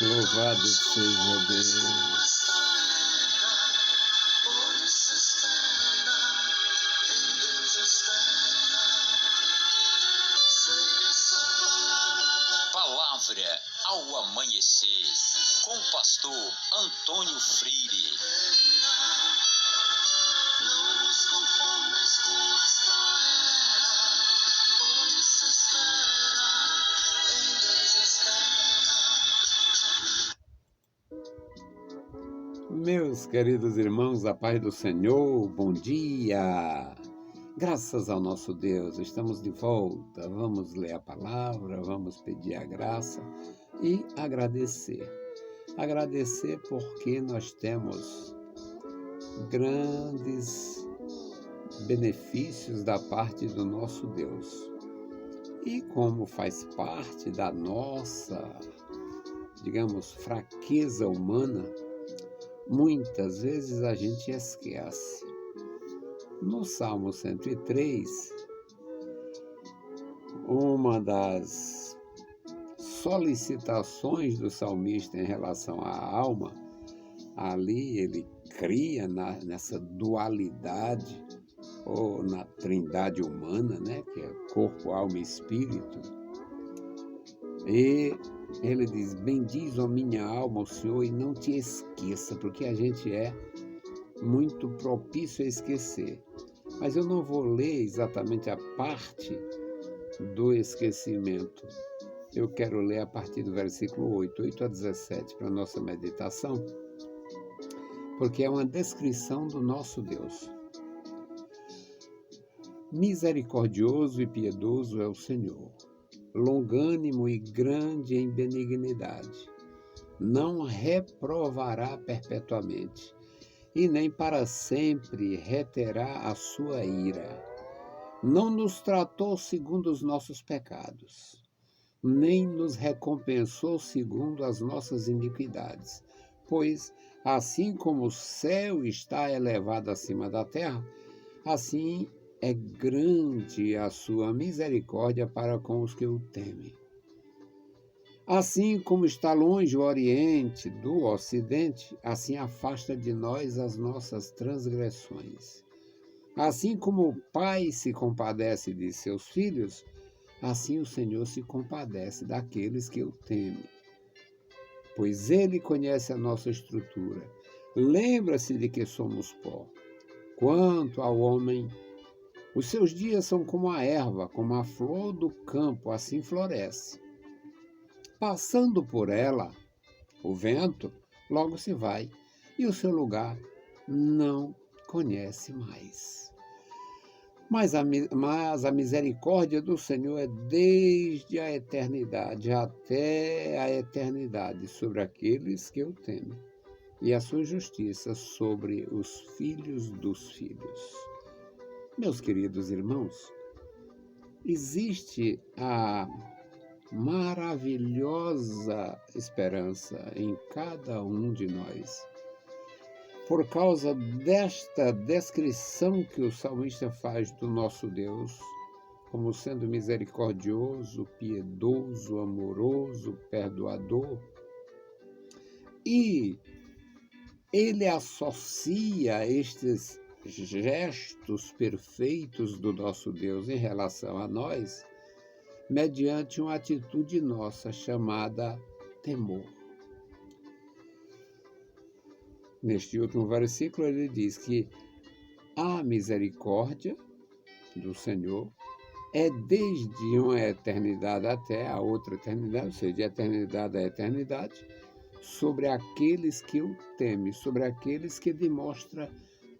Louvado seja Deus. Palavra ao amanhecer, com o pastor Antônio Freire. Não nos conformes com esta era, por isso espera, em Deus espera. Meus queridos irmãos, a paz do Senhor, bom dia! Graças ao nosso Deus, estamos de volta. Vamos ler a palavra, vamos pedir a graça e agradecer. Agradecer porque nós temos grandes benefícios da parte do nosso Deus. E como faz parte da nossa, digamos, fraqueza humana, muitas vezes a gente esquece. No Salmo 103, uma das solicitações do salmista em relação à alma, ali ele cria nessa dualidade, ou na trindade humana, né, que é corpo, alma e espírito. E ele diz: bendiz, ó minha alma, o Senhor, e não te esqueça, porque a gente é muito propício a esquecer. Mas eu não vou ler exatamente a parte do esquecimento. Eu quero ler a partir do versículo 8 a 17, para a nossa meditação, porque é uma descrição do nosso Deus. Misericordioso e piedoso é o Senhor, longânimo e grande em benignidade. Não reprovará perpetuamente, e nem para sempre reterá a sua ira. Não nos tratou segundo os nossos pecados, nem nos recompensou segundo as nossas iniquidades. Pois, assim como o céu está elevado acima da terra, assim é grande a sua misericórdia para com os que o temem. Assim como está longe o Oriente do Ocidente, assim afasta de nós as nossas transgressões. Assim como o Pai se compadece de seus filhos, assim o Senhor se compadece daqueles que o temem. Pois Ele conhece a nossa estrutura, lembra-se de que somos pó. Quanto ao homem, os seus dias são como a erva, como a flor do campo, assim floresce. Passando por ela, o vento logo se vai, e o seu lugar não conhece mais. Mas a misericórdia do Senhor é desde a eternidade até a eternidade sobre aqueles que o temem, e a sua justiça sobre os filhos dos filhos. Meus queridos irmãos, existe a maravilhosa esperança em cada um de nós. Por causa desta descrição que o salmista faz do nosso Deus, como sendo misericordioso, piedoso, amoroso, perdoador, e ele associa estes gestos perfeitos do nosso Deus em relação a nós, mediante uma atitude nossa chamada temor. Neste último versículo ele diz que a misericórdia do Senhor é desde uma eternidade até a outra eternidade, ou seja, de eternidade a eternidade, sobre aqueles que o temem, sobre aqueles que demonstram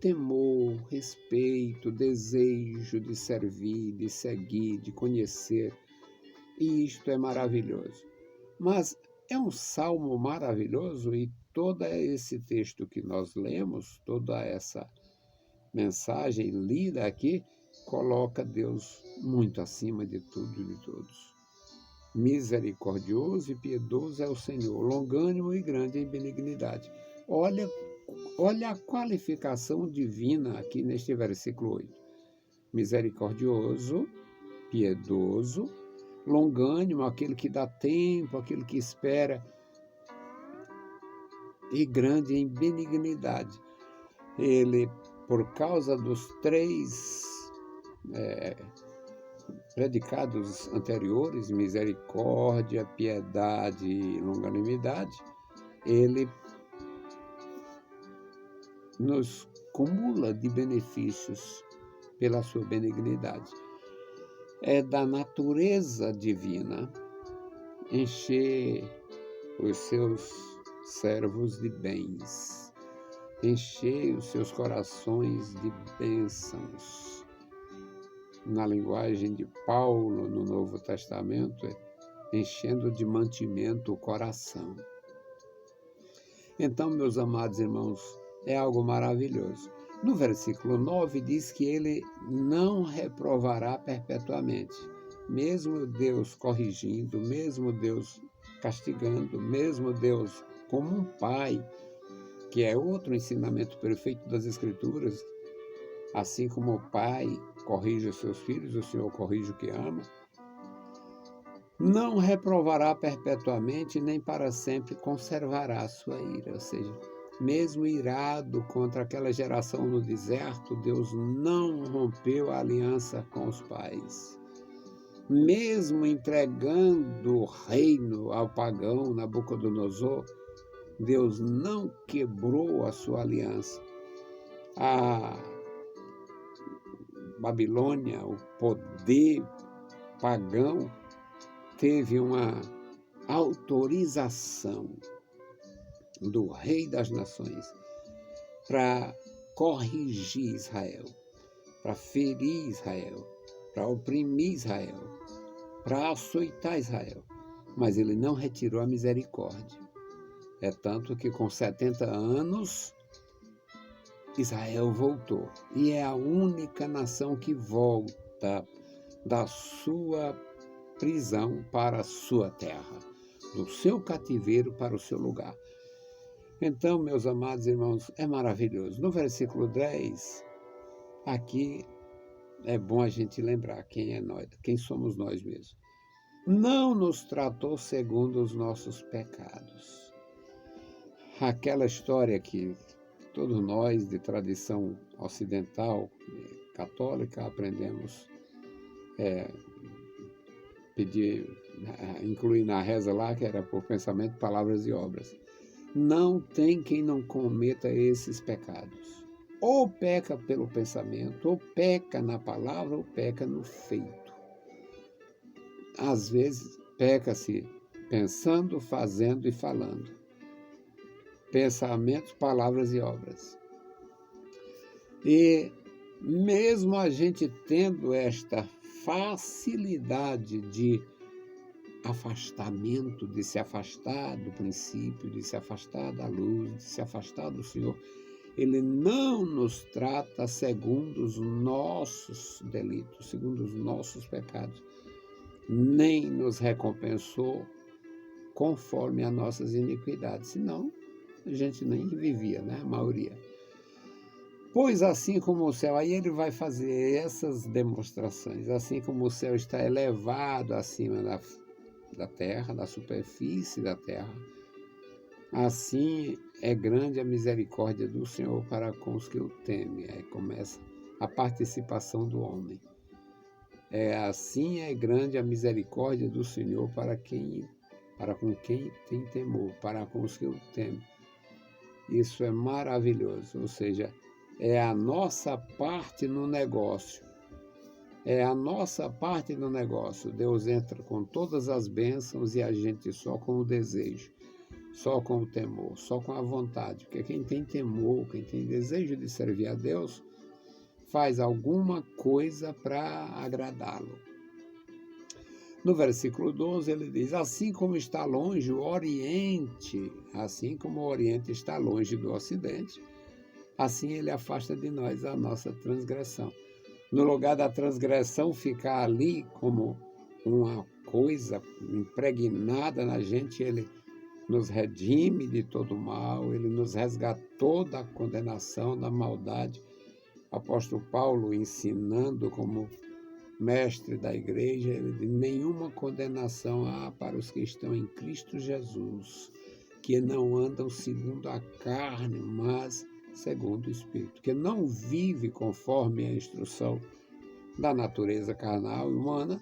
temor, respeito, desejo de servir, de seguir, de conhecer. E isto é maravilhoso. Mas é um salmo maravilhoso, e todo esse texto que nós lemos, toda essa mensagem lida aqui, coloca Deus muito acima de tudo e de todos. Misericordioso e piedoso é o Senhor, longânimo e grande em benignidade. Olha a qualificação divina aqui neste versículo 8. Misericordioso, piedoso, longânimo, aquele que dá tempo, aquele que espera. e grande em benignidade. Ele, por causa dos três predicados anteriores, misericórdia, piedade e longanimidade, ele nos cumula de benefícios pela sua benignidade. É da natureza divina encher os seus servos de bens, encher os seus corações de bênçãos. Na linguagem de Paulo, no Novo Testamento, é enchendo de mantimento o coração. Então, meus amados irmãos, é algo maravilhoso. No versículo 9 diz que ele não reprovará perpetuamente. Mesmo Deus corrigindo, mesmo Deus castigando, mesmo Deus como um pai, que é outro ensinamento perfeito das Escrituras, assim como o pai corrige os seus filhos, o Senhor corrige o que ama, não reprovará perpetuamente, nem para sempre conservará a sua ira. Ou seja, mesmo irado contra aquela geração no deserto, Deus não rompeu a aliança com os pais. Mesmo entregando o reino ao pagão Nabucodonosor, Deus não quebrou a sua aliança. A Babilônia, o poder pagão, teve uma autorização do Rei das Nações para corrigir Israel, para ferir Israel, para oprimir Israel, para açoitar Israel. Mas ele não retirou a misericórdia. É tanto que com 70 anos, Israel voltou. E é a única nação que volta da sua prisão para a sua terra, do seu cativeiro para o seu lugar. Então, meus amados irmãos, é maravilhoso. No versículo 10, aqui é bom a gente lembrar quem é nós, quem somos nós mesmos. Não nos tratou segundo os nossos pecados. Aquela história que todos nós, de tradição ocidental, católica, aprendemos incluir na reza lá, que era por pensamento, palavras e obras. Não tem quem não cometa esses pecados. Ou peca pelo pensamento, ou peca na palavra, ou peca no feito. Às vezes, peca-se pensando, fazendo e falando. Pensamentos, palavras e obras. E mesmo a gente tendo esta facilidade de afastamento, de se afastar do princípio, de se afastar da luz, de se afastar do Senhor, Ele não nos trata segundo os nossos delitos, segundo os nossos pecados, nem nos recompensou conforme as nossas iniquidades, senão a gente nem vivia, né? A maioria. Pois assim como o céu, aí ele vai fazer essas demonstrações, assim como o céu está elevado acima da terra, da superfície da terra, assim é grande a misericórdia do Senhor para com os que o temem. Aí começa a participação do homem. Assim é grande a misericórdia do Senhor para com quem tem temor, para com os que o temem. Isso é maravilhoso, ou seja, é a nossa parte no negócio. É a nossa parte no negócio. Deus entra com todas as bênçãos e a gente só com o desejo, só com o temor, só com a vontade. Porque quem tem temor, quem tem desejo de servir a Deus, faz alguma coisa para agradá-lo. No versículo 12 ele diz, assim como está longe o Oriente, assim como o Oriente está longe do Ocidente, assim ele afasta de nós a nossa transgressão. No lugar da transgressão ficar ali como uma coisa impregnada na gente, ele nos redime de todo mal, ele nos resgatou da condenação, da maldade. O apóstolo Paulo, ensinando como mestre da igreja, ele diz, nenhuma condenação há para os que estão em Cristo Jesus. que não andam segundo a carne, mas segundo o Espírito, que não vive conforme a instrução da natureza carnal e humana,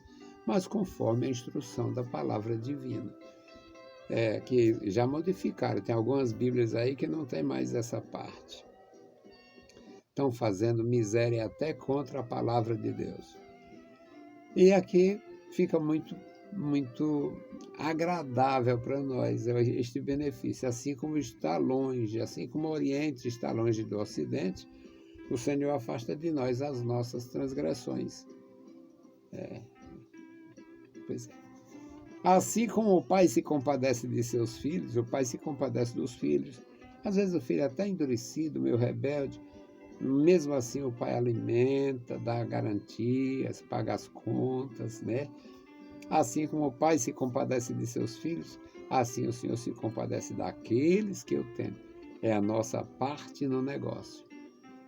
mas conforme a instrução da palavra divina. Que já modificaram, tem algumas Bíblias aí que não tem mais essa parte. Estão fazendo miséria até contra a palavra de Deus. E aqui fica muito agradável para nós este benefício, assim como está longe, assim como o Oriente está longe do Ocidente, o Senhor afasta de nós as nossas transgressões. Pois é. Assim como o pai se compadece de seus filhos, o pai se compadece dos filhos. Às vezes o filho é até endurecido, meio rebelde, mesmo assim o pai alimenta, dá garantias, paga as contas, né? Assim como o pai se compadece de seus filhos, assim o Senhor se compadece daqueles que o temem. É a nossa parte no negócio.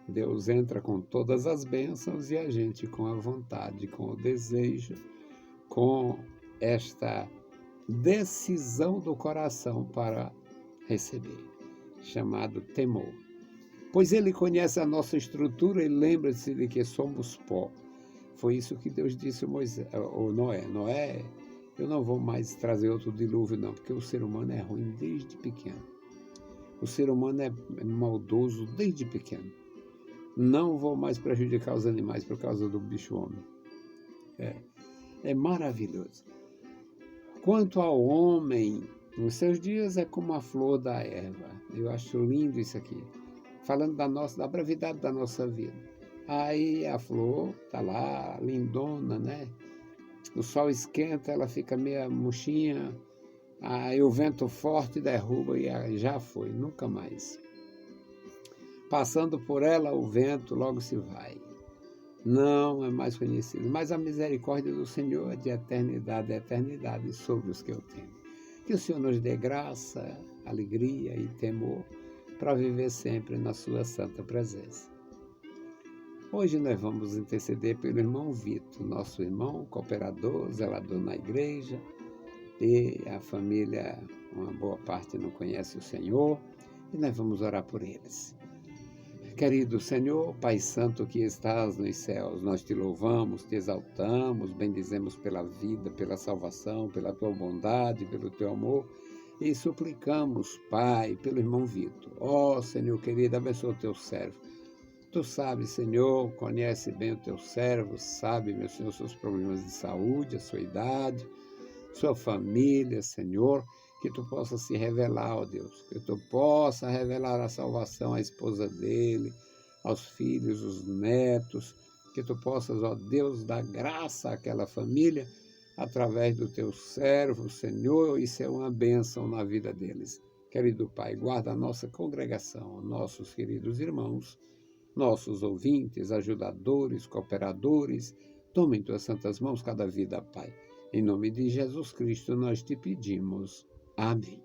Deus entra com todas as bênçãos e a gente com a vontade, com o desejo, com esta decisão do coração para receber, chamado temor. Pois ele conhece a nossa estrutura e lembra-se de que somos pó. Foi isso que Deus disse ao Noé. Noé, eu não vou mais trazer outro dilúvio não, porque o ser humano é ruim desde pequeno. O ser humano é maldoso desde pequeno. Não vou mais prejudicar os animais por causa do bicho-homem. É maravilhoso. Quanto ao homem, nos seus dias é como a flor da erva. Eu acho lindo isso aqui. Falando da brevidade da nossa vida. Aí a flor está lá, lindona, né? O sol esquenta, ela fica meio murchinha. Aí o vento forte derruba e já foi, nunca mais. Passando por ela, o vento logo se vai. Não é mais conhecido. Mas a misericórdia do Senhor é de eternidade a eternidade sobre os que eu tenho. Que o Senhor nos dê graça, alegria e temor para viver sempre na sua santa presença. Hoje nós vamos interceder pelo irmão Vitor, nosso irmão, cooperador, zelador na igreja, e a família, uma boa parte não conhece o Senhor, e nós vamos orar por eles. Querido Senhor, Pai Santo que estás nos céus, nós te louvamos, te exaltamos, bendizemos pela vida, pela salvação, pela tua bondade, pelo teu amor, e suplicamos, Pai, pelo irmão Vitor. Ó Senhor querido, abençoa o teu servo. Tu sabes, Senhor, conhece bem o teu servo, sabe, meu Senhor, seus problemas de saúde, a sua idade, sua família, Senhor, que tu possa se revelar, ó Deus, que tu possa revelar a salvação à esposa dele, aos filhos, os netos, que tu possas, ó Deus, dar graça àquela família através do teu servo, Senhor, e ser uma bênção na vida deles. Querido Pai, guarda a nossa congregação, nossos queridos irmãos, nossos ouvintes, ajudadores, cooperadores, toma em tuas santas mãos cada vida, Pai. Em nome de Jesus Cristo nós te pedimos. Amém.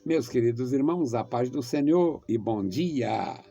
Meus queridos irmãos, a paz do Senhor e bom dia!